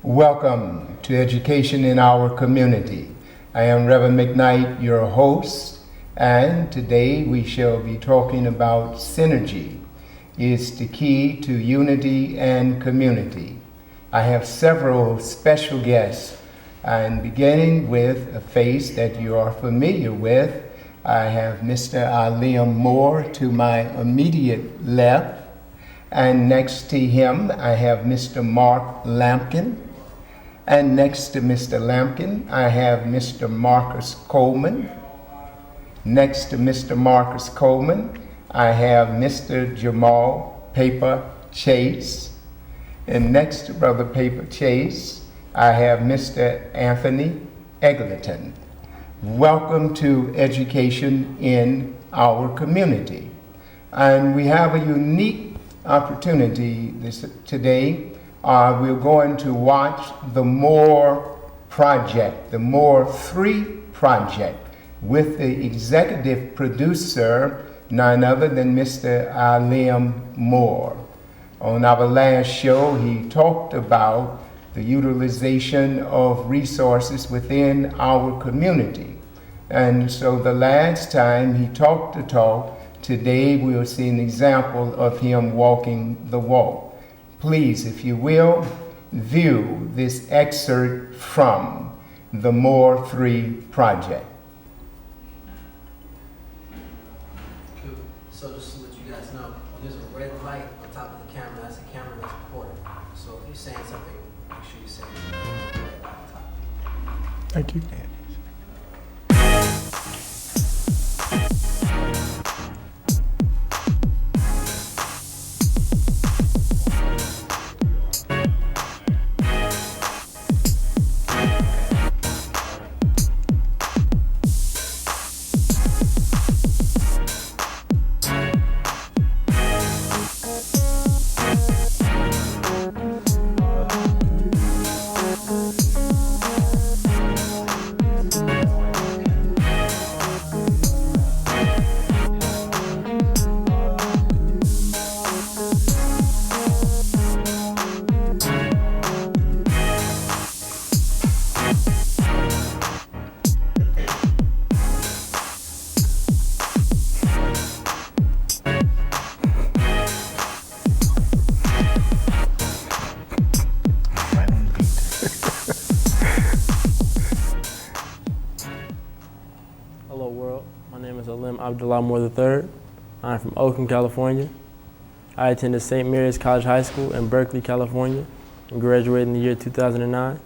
Welcome to Education in Our Community. I am Reverend McKnight, your host, and today we shall be talking about synergy is the key to unity and community. I have several special guests, and beginning with a face that you are familiar with, I have Mr. Aalim Moore to my immediate left, and next to him I have Mr. Mark Lampkin. And next to Mr. Lampkin, I have Mr. Marcus Coleman. Next to Mr. Marcus Coleman, I have Mr. Jamal Paper Chase. And next to Brother Paper Chase, I have Mr. Anthony Eggleton. Welcome to Education in Our Community. And we have a unique opportunity today. We're going to watch the Moor Project, the Moor III Project, with the executive producer, none other than Mr. Aalim Moore. On our last show, he talked about the utilization of resources within our community. And so the last time he talked the talk, today we'll see an example of him walking the walk. Please, if you will, view this excerpt from the Moor III Project. Cool. So just to let you guys know, when there's a red light on top of the camera, that's a camera that's recording. So if you're saying something, make sure you say the red light on top. Thank you. Hello world, my name is Aalim Moor III. I'm from Oakland, California. I attended St. Mary's College High School in Berkeley, California, and graduated in the year 2009.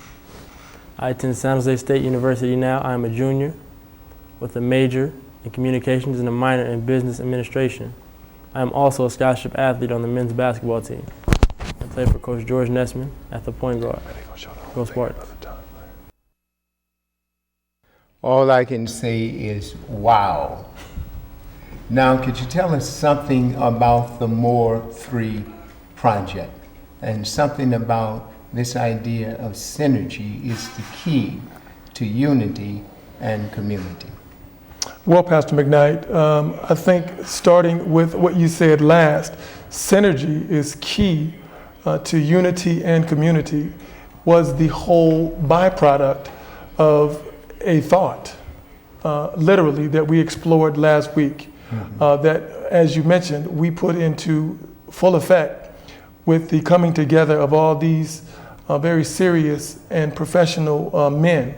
I attend San Jose State University now. I am a junior with a major in communications and a minor in business administration. I am also a scholarship athlete on the men's basketball team. I play for Coach George Nessman at the point guard. Go Spartans. All I can say is, wow. Now, could you tell us something about the Moor III Project and something about this idea of synergy is the key to unity and community? Well, Pastor McKnight, I think starting with what you said last, synergy is key to unity and community was the whole byproduct of a thought, literally, that we explored last week, that, as you mentioned, we put into full effect with the coming together of all these very serious and professional men.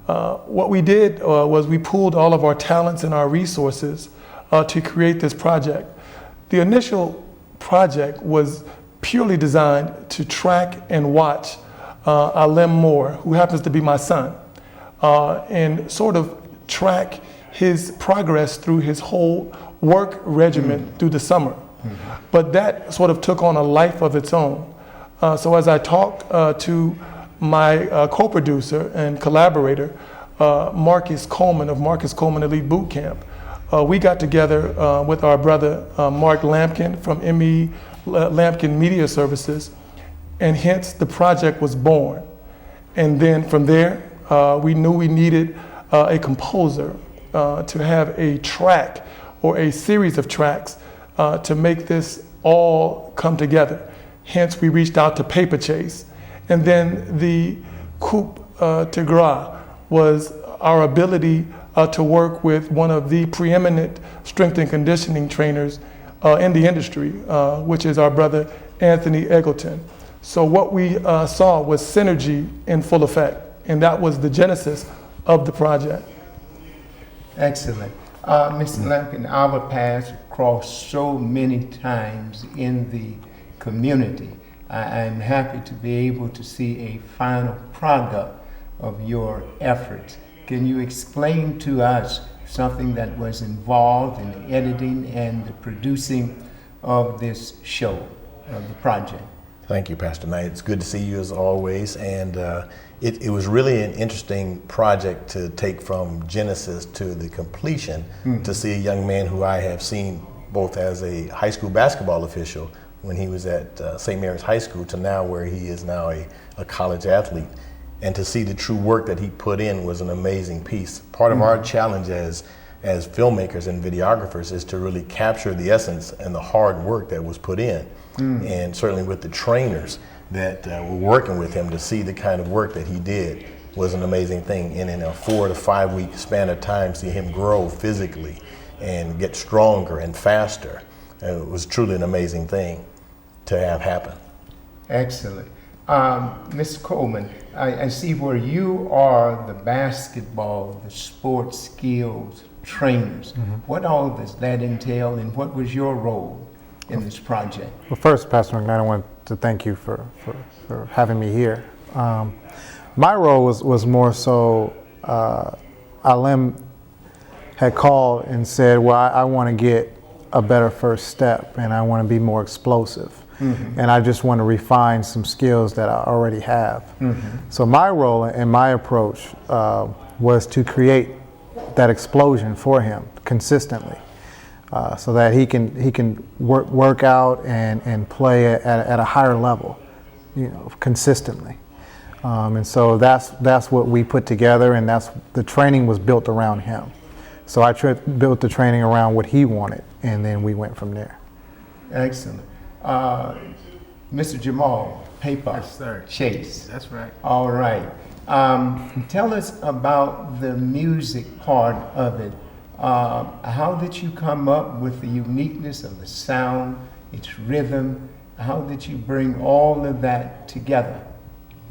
What we did was we pooled all of our talents and our resources to create this project. The initial project was purely designed to track and watch Aalim Moore, who happens to be my son, and sort of track his progress through his whole work regimen through the summer. But that sort of took on a life of its own. So as I talked to my co-producer and collaborator, Marcus Coleman of Marcus Coleman Elite Boot Camp, we got together with our brother Mark Lampkin from ME Lampkin Media Services, and hence the project was born. And then from there, we knew we needed a composer to have a track or a series of tracks to make this all come together. Hence, we reached out to Paper Chase. And then the coup de grace was our ability to work with one of the preeminent strength and conditioning trainers in the industry, which is our brother Anthony Eggleton. So what we saw was synergy in full effect, and that was the genesis of the project. Excellent. Mr. Lampkin, our paths crossed so many times in the community. I'm happy to be able to see a final product of your efforts. Can you explain to us something that was involved in the editing and the producing of this show, of the project? Thank you, Pastor Knight. It's good to see you as always. And it was really an interesting project to take from genesis to the completion, to see a young man who I have seen both as a high school basketball official when he was at St. Mary's High School to now where he is now a college athlete. And to see the true work that he put in was an amazing piece. Part of our challenge as filmmakers and videographers is to really capture the essence and the hard work that was put in. And certainly with the trainers that were working with him, to see the kind of work that he did was an amazing thing. And in a 4 to 5 week span of time, see him grow physically and get stronger and faster. It was truly an amazing thing to have happen. Excellent. Mr. Coleman, I see where you are the basketball, the sports skills trainers. What all does that entail, and what was your role in this project? Well, first, Pastor McKnight, I want to thank you for having me here. My role was more so, Aalim had called and said, well, I want to get a better first step, and I want to be more explosive. And I just want to refine some skills that I already have. So my role and my approach was to create that explosion for him consistently, so that he can work out and play at a higher level, consistently. And so that's what we put together, and that's the training was built around him. So I built the training around what he wanted, and then we went from there. Excellent. Mr. Jamal, paper. Yes, sir. Chase. That's right. All right. Tell us about the music part of it. How did you come up with the uniqueness of the sound, its rhythm? How did you bring all of that together?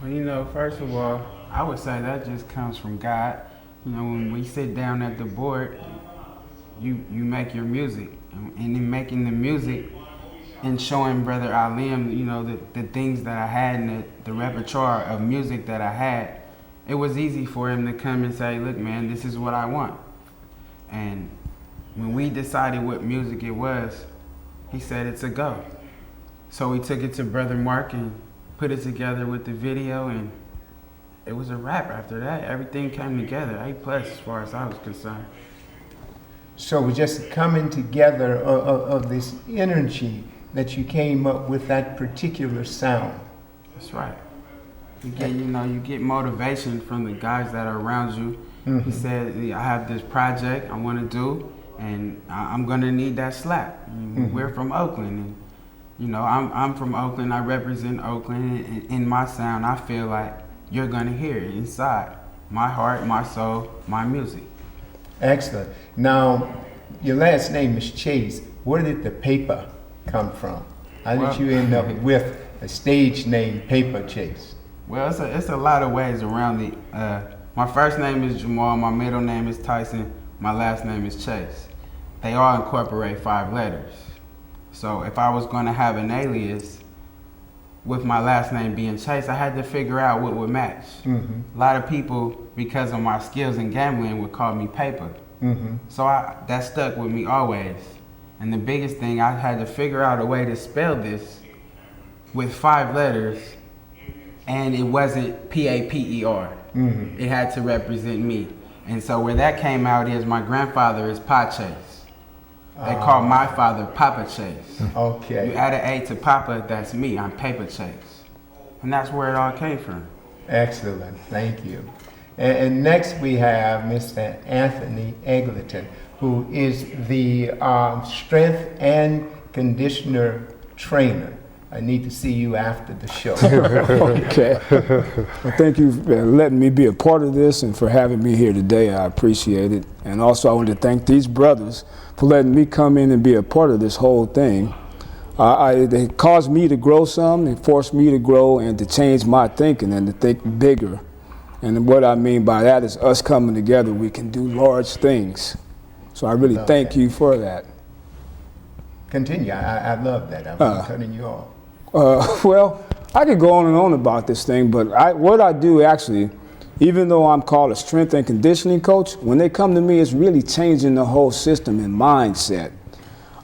Well, first of all, I would say that just comes from God. When we sit down at the board, you make your music. And in making the music and showing Brother Aalim, the things that I had and the repertoire of music that I had, it was easy for him to come and say, look, man, this is what I want. And when we decided what music it was, he said it's a go. So we took it to Brother Mark and put it together with the video, and it was a wrap after that. Everything came together, A+ as far as I was concerned. So it was just coming together of this energy that you came up with that particular sound. That's right. You get motivation from the guys that are around you. He said, I have this project I want to do, and I'm going to need that slap. We're from Oakland, and I'm from Oakland. I represent Oakland, and in my sound, I feel like you're going to hear it inside. My heart, my soul, my music. Excellent. Now, your last name is Chase. Where did the paper come from? How did you end up with a stage name, Paper Chase? Well, it's a lot of ways around it. My first name is Jamal, my middle name is Tyson, my last name is Chase. They all incorporate 5 letters. So if I was going to have an alias with my last name being Chase, I had to figure out what would match. A lot of people, because of my skills in gambling, would call me Paper. So that stuck with me always. And the biggest thing, I had to figure out a way to spell this with 5 letters, and it wasn't P-A-P-E-R. It had to represent me. And so where that came out is my grandfather is Pa Chase. They call my father Papa Chase. Okay. You add an A to Papa, that's me. I'm Paper Chase. And that's where it all came from. Excellent. Thank you. And next we have Mr. Anthony Eggleton, who is the strength and conditioner trainer. I need to see you after the show. Okay. Well, thank you for letting me be a part of this and for having me here today. I appreciate it. And also I want to thank these brothers for letting me come in and be a part of this whole thing. They caused me to grow some, and forced me to grow and to change my thinking and to think bigger. And what I mean by that is us coming together, we can do large things. So I really thank you for that. Continue. I love that. I'm not cutting you off. Well, I could go on and on about this thing, but what I do actually, even though I'm called a strength and conditioning coach, when they come to me, it's really changing the whole system and mindset.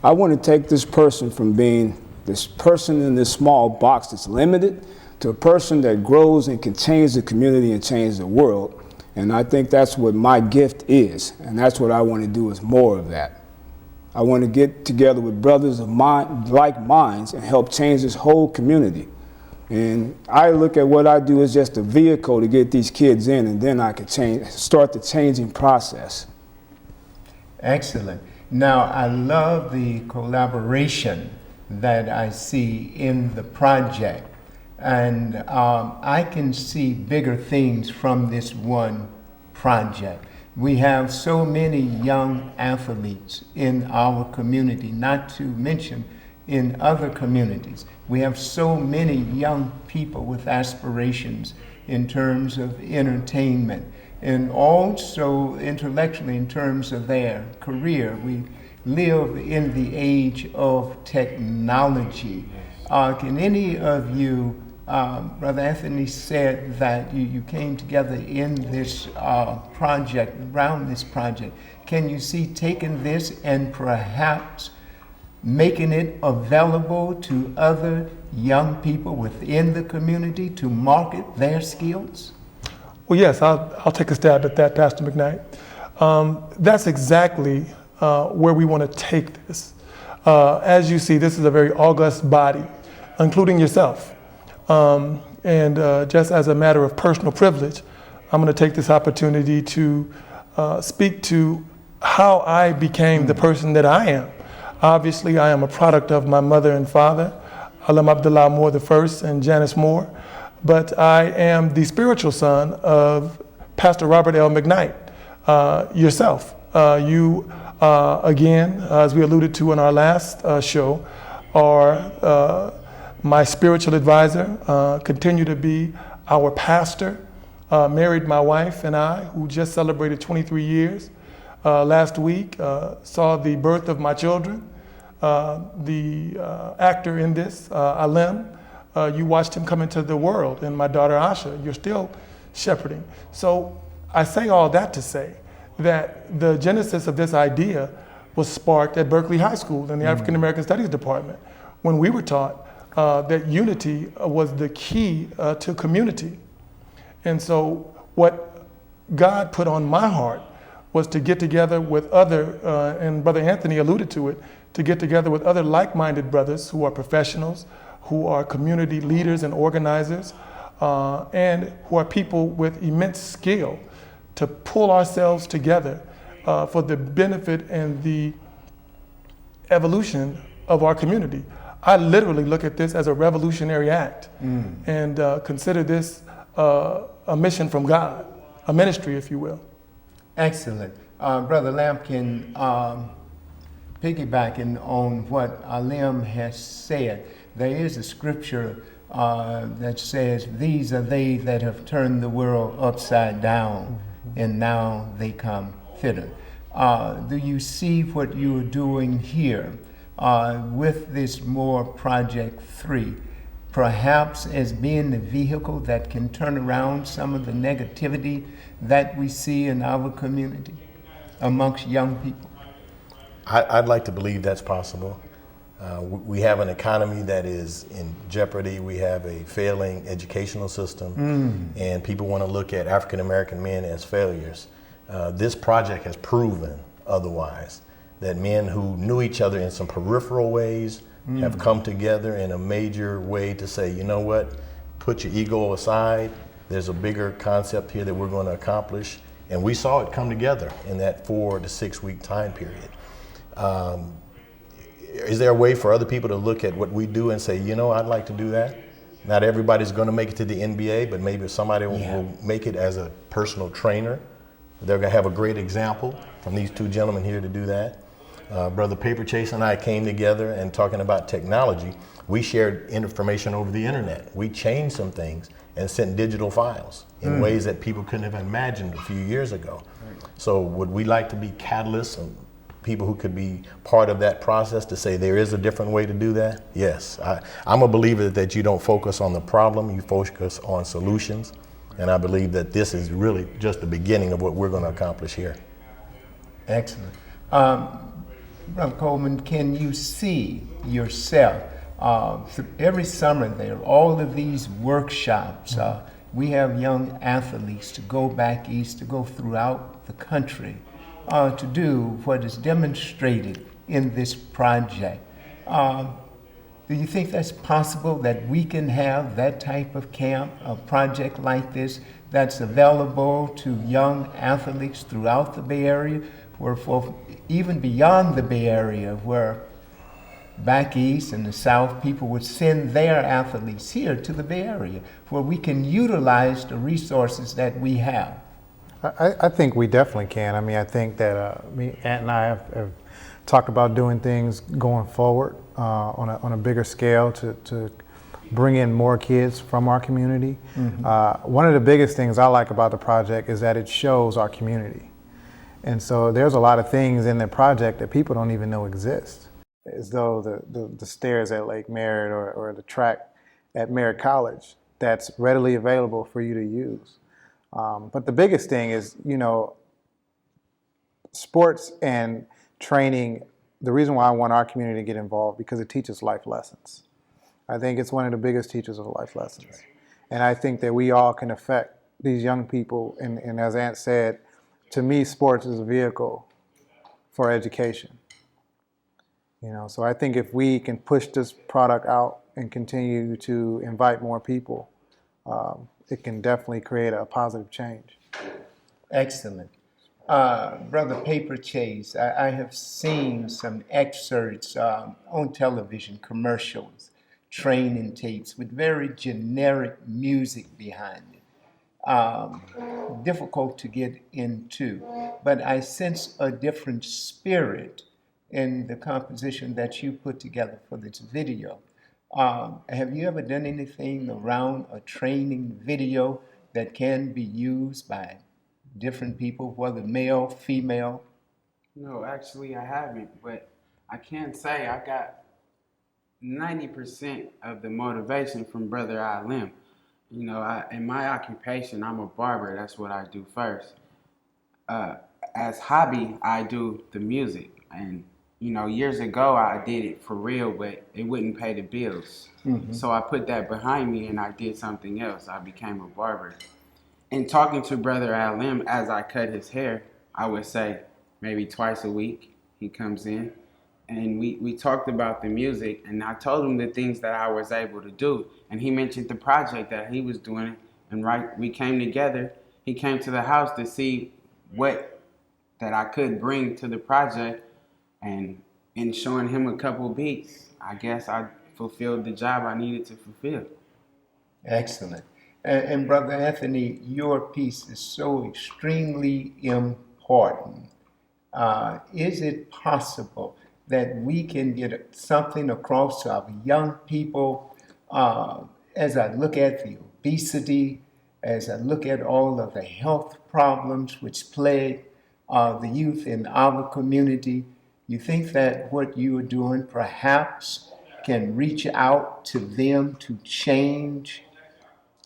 I want to take this person from being this person in this small box that's limited to a person that grows and can change the community and change the world. And I think that's what my gift is, and that's what I want to do is more of that. I want to get together with brothers of mine, like minds, and help change this whole community. And I look at what I do as just a vehicle to get these kids in, and then I can start the changing process. Excellent. Now, I love the collaboration that I see in the project. And I can see bigger things from this one project. We have so many young athletes in our community, not to mention in other communities. We have so many young people with aspirations in terms of entertainment and also intellectually in terms of their career. We live in the age of technology. Can any of you, Brother Anthony said that you came together in this project, around this project. Can you see taking this and perhaps making it available to other young people within the community to market their skills? Well, yes, I'll take a stab at that, Pastor McKnight. That's exactly where we want to take this. As you see, this is a very august body, including yourself. And just as a matter of personal privilege, I'm going to take this opportunity to speak to how I became the person that I am. Obviously, I am a product of my mother and father, Aalim Moor I and Janice Moore, but I am the spiritual son of Pastor Robert L. McKnight, yourself. You, again, as we alluded to in our last show, are my spiritual advisor, continue to be our pastor, married my wife and I, who just celebrated 23 years last week, saw the birth of my children. The actor in this, Aalim, you watched him come into the world, and my daughter Asha, you're still shepherding. So I say all that to say that the genesis of this idea was sparked at Berkeley High School in the African American Studies Department, when we were taught that unity was the key to community. And so what God put on my heart was to get together with other, and Brother Anthony alluded to it, to get together with other like-minded brothers who are professionals, who are community leaders and organizers, and who are people with immense skill, to pull ourselves together for the benefit and the evolution of our community. I literally look at this as a revolutionary act and consider this a mission from God, a ministry, if you will. Excellent. Brother Lampkin, piggybacking on what Aalim has said, there is a scripture that says, "These are they that have turned the world upside down, and now they come thither." Do you see what you are doing here with this Moore Project 3, perhaps as being the vehicle that can turn around some of the negativity that we see in our community amongst young people? I'd like to believe that's possible. We have an economy that is in jeopardy. We have a failing educational system, and people want to look at African American men as failures. This project has proven otherwise, that men who knew each other in some peripheral ways have come together in a major way to say, you know what, put your ego aside. There's a bigger concept here that we're going to accomplish. And we saw it come together in that 4 to 6 week time period. is there a way for other people to look at what we do and say, you know, I'd like to do that? Not everybody's going to make it to the NBA, but maybe somebody will make it as a personal trainer. They're going to have a great example from these two gentlemen here to do that. Brother Paper Chase and I came together and talking about technology. We shared information over the internet. We changed some things and sent digital files in ways that people couldn't have imagined a few years ago. So would we like to be catalysts and people who could be part of that process to say there is a different way to do that? Yes. I'm a believer that you don't focus on the problem, you focus on solutions. And I believe that this is really just the beginning of what we're going to accomplish here. Excellent. Brother Coleman, can you see yourself every summer there, all of these workshops, we have young athletes to go back east, to go throughout the country, to do what is demonstrated in this project. Do you think that's possible that we can have that type of camp, a project like this, that's available to young athletes throughout the Bay Area, or for even beyond the Bay Area, where back east and the south, people would send their athletes here to the Bay Area, where we can utilize the resources that we have? I think we definitely can. I mean, I think that me, Ant, and I have talked about doing things going forward on a bigger scale to bring in more kids from our community. One of the biggest things I like about the project is that it shows our community. And so there's a lot of things in the project that people don't even know exist, as though the stairs at Lake Merritt or the track at Merritt College that's readily available for you to use. But the biggest thing is, you know, sports and training. The reason why I want our community to get involved, because it teaches life lessons. I think it's one of the biggest teachers of life lessons. And I think that we all can affect these young people. And as Ant said, to me, sports is a vehicle for education. You know, so I think if we can push this product out and continue to invite more people, it can definitely create a positive change. Excellent. Brother Paper Chase, I have seen some excerpts on television, commercials, training tapes with very generic music behind it. Difficult to get into, but I sense a different spirit in the composition that you put together for this video. Have you ever done anything around a training video that can be used by different people, whether male, female? No, actually I haven't, but I can say I got 90% of the motivation from Brother Aalim. You know, in my occupation, I'm a barber. That's what I do first. As hobby, I do the music. And, you know, years ago, I did it for real, but it wouldn't pay the bills. So I put that behind me and I did something else. I became a barber. And talking to Brother Aalim as I cut his hair, I would say maybe twice a week he comes in. And we talked about the music, and I told him the things that I was able to do. And he mentioned the project that he was doing. And we came together. He came to the house to see what that I could bring to the project. And in showing him a couple beats, I guess I fulfilled the job I needed to fulfill. Excellent. And Brother Anthony, your piece is so extremely important. Is it possible that we can get something across to our young people as I look at the obesity, as I look at all of the health problems which plague the youth in our community? You think that what you are doing perhaps can reach out to them to change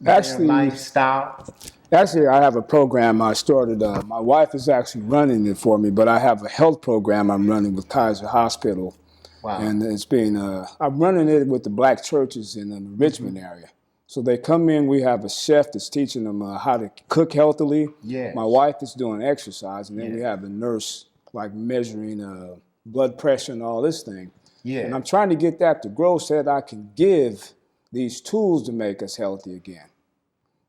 their lifestyle? Actually, I have a program I started. My wife is actually running it for me, but I have a health program I'm running with Kaiser Hospital. Wow. And it's been, I'm running it with the black churches in the Richmond area. So they come in, we have a chef that's teaching them how to cook healthily. Yes. My wife is doing exercise, and then we Yes. have a nurse like measuring blood pressure and all this thing. Yeah. And I'm trying to get that to grow so that I can give these tools to make us healthy again.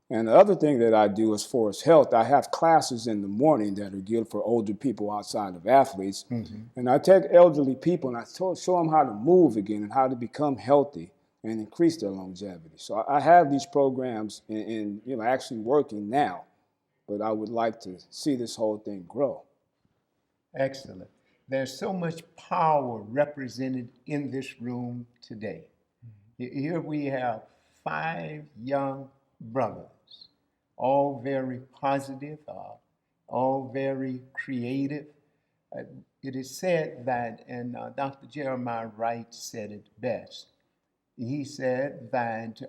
And the other thing that I do as far as health, I have classes in the morning that are geared for older people outside of athletes. And I take elderly people and I show them how to move again and how to become healthy and increase their longevity. So I have these programs in actually working now, but I would like to see this whole thing grow. Excellent. There's so much power represented in this room today. Here we have 5 young brothers, all very positive, all very creative. It is said that, and Dr. Jeremiah Wright said it best. He said that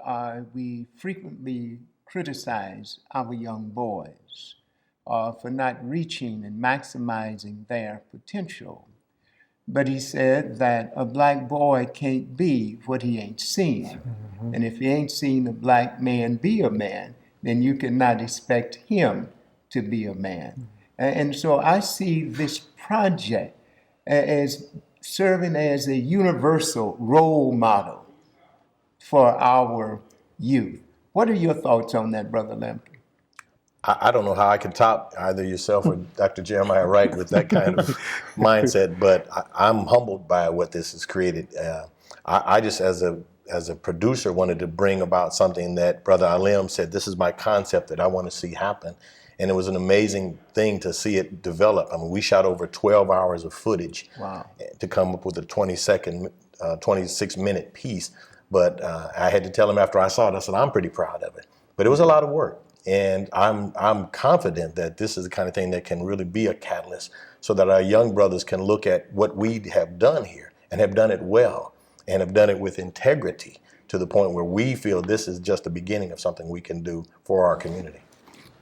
we frequently criticize our young boys for not reaching and maximizing their potential. But he said that a black boy can't be what he ain't seen. And if he ain't seen a black man be a man, then you cannot expect him to be a man. And so I see this project as serving as a universal role model for our youth. What are your thoughts on that, Brother Lampkin? I don't know how I can top either yourself or Dr. Jeremiah Wright with that kind of mindset, but I'm humbled by what this has created. I just, as a producer, wanted to bring about something that Brother Aalim said, this is my concept that I want to see happen. And it was an amazing thing to see it develop. I mean, we shot over 12 hours of footage to come up with a 26-minute piece. But I had to tell him after I saw it, I said, I'm pretty proud of it. But it was a lot of work. And I'm confident that this is the kind of thing that can really be a catalyst so that our young brothers can look at what we have done here and have done it well and have done it with integrity to the point where we feel this is just the beginning of something we can do for our community.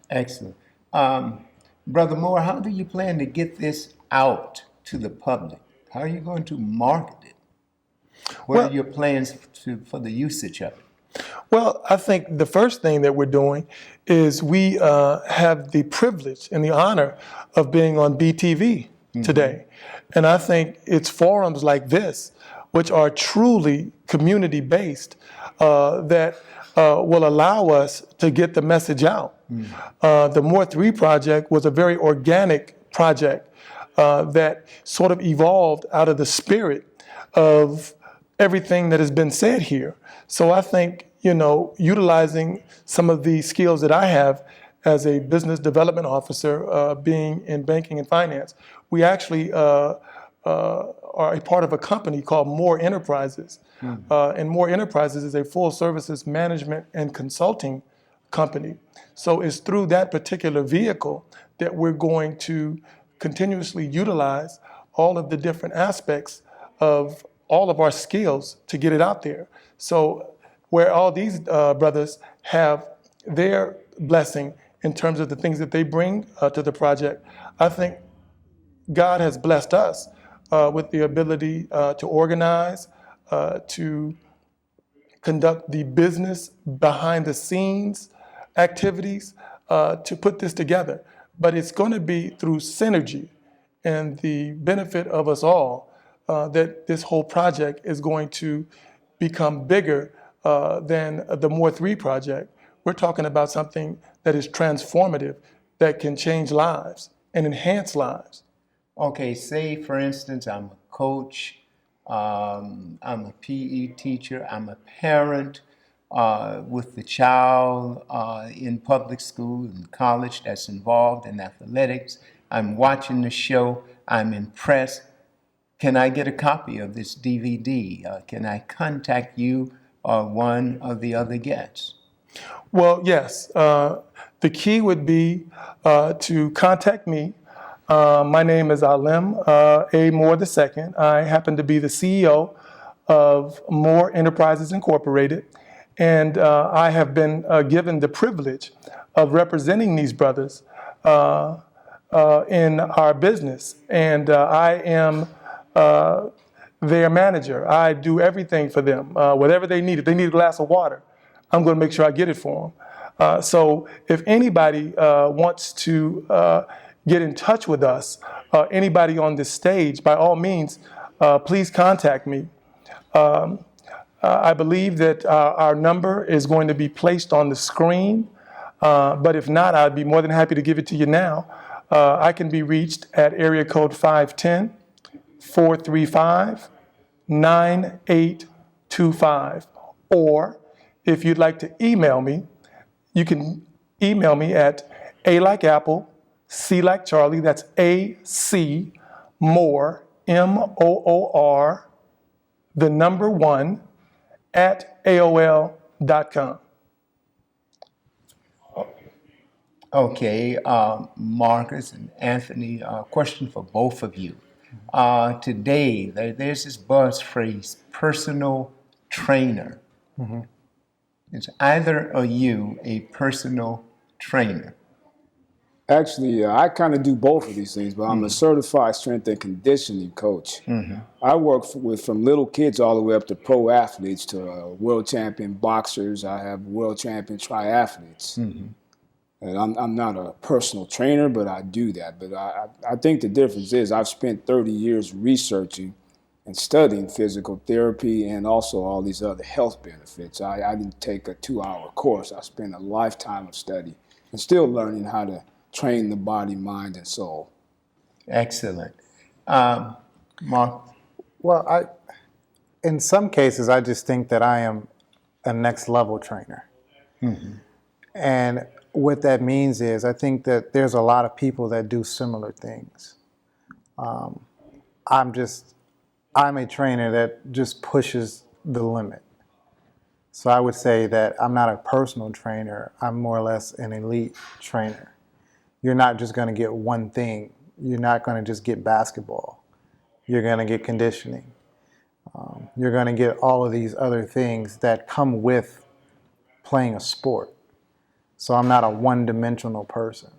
Excellent. Brother Moore, how do you plan to get this out to the public? How are you going to market it? What are your plans for the usage of it? Well, I think the first thing that we're doing is we have the privilege and the honor of being on BTV today. And I think it's forums like this, which are truly community-based, that will allow us to get the message out. The Moore III project was a very organic project that sort of evolved out of the spirit of everything that has been said here. So I think, utilizing some of the skills that I have as a business development officer, being in banking and finance, we actually are a part of a company called Moore Enterprises. And Moore Enterprises is a full services management and consulting company. So it's through that particular vehicle that we're going to continuously utilize all of the different aspects of all of our skills to get it out there. So where all these brothers have their blessing in terms of the things that they bring to the project, I think God has blessed us with the ability to organize, to conduct the business behind the scenes activities to put this together. But it's going to be through synergy and the benefit of us all that this whole project is going to become bigger than the Moore III project. We're talking about something that is transformative, that can change lives and enhance lives. Okay, say for instance, I'm a coach, I'm a PE teacher, I'm a parent with the child in public school and college that's involved in athletics. I'm watching the show, I'm impressed. Can I get a copy of this DVD? Can I contact you or one of the other guests? Well, yes. The key would be to contact me. My name is Aalim Moor II. I happen to be the CEO of Moore Enterprises Incorporated, and I have been given the privilege of representing these brothers in our business, and I am their manager. I do everything for them, whatever they need. If they need a glass of water, I'm going to make sure I get it for them. So if anybody wants to get in touch with us, anybody on this stage, by all means, please contact me. I believe that our number is going to be placed on the screen. But if not, I'd be more than happy to give it to you now. I can be reached at area code 510-435-9825. Or if you'd like to email me, you can email me at A like Apple, C like Charlie, that's A-C, Moore, M-O-O-R, the number 1, at AOL.com. Okay, Marcus and Anthony, question for both of you. Today, there's this buzz phrase, personal trainer. Is either of you a personal trainer? Actually, I kind of do both of these things, but I'm a certified strength and conditioning coach. I work with from little kids all the way up to pro athletes to world champion boxers. I have world champion triathletes. And I'm not a personal trainer, but I do that. But I think the difference is I've spent 30 years researching and studying physical therapy and also all these other health benefits. I didn't take a 2-hour course. I spent a lifetime of study and still learning how to train the body, mind, and soul. Excellent. Mark? Well, in some cases, I just think that I am a next level trainer. And what that means is I think that there's a lot of people that do similar things. I'm a trainer that just pushes the limit. So I would say that I'm not a personal trainer. I'm more or less an elite trainer. You're not just going to get one thing. You're not going to just get basketball. You're going to get conditioning. You're going to get all of these other things that come with playing a sport. So I'm not a one-dimensional person.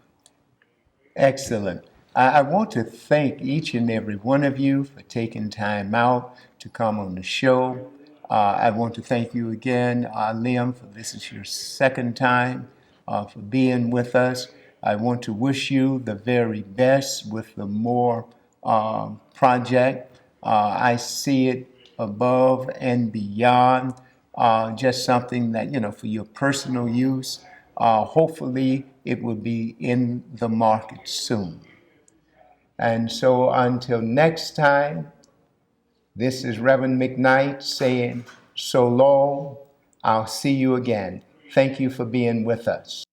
Excellent. I want to thank each and every one of you for taking time out to come on the show. I want to thank you again, Liam, for this is your second time for being with us. I want to wish you the very best with the Moore project. I see it above and beyond, just something that, for your personal use. Hopefully it will be in the market soon. And so until next time, this is Reverend McKnight saying so long. I'll see you again. Thank you for being with us.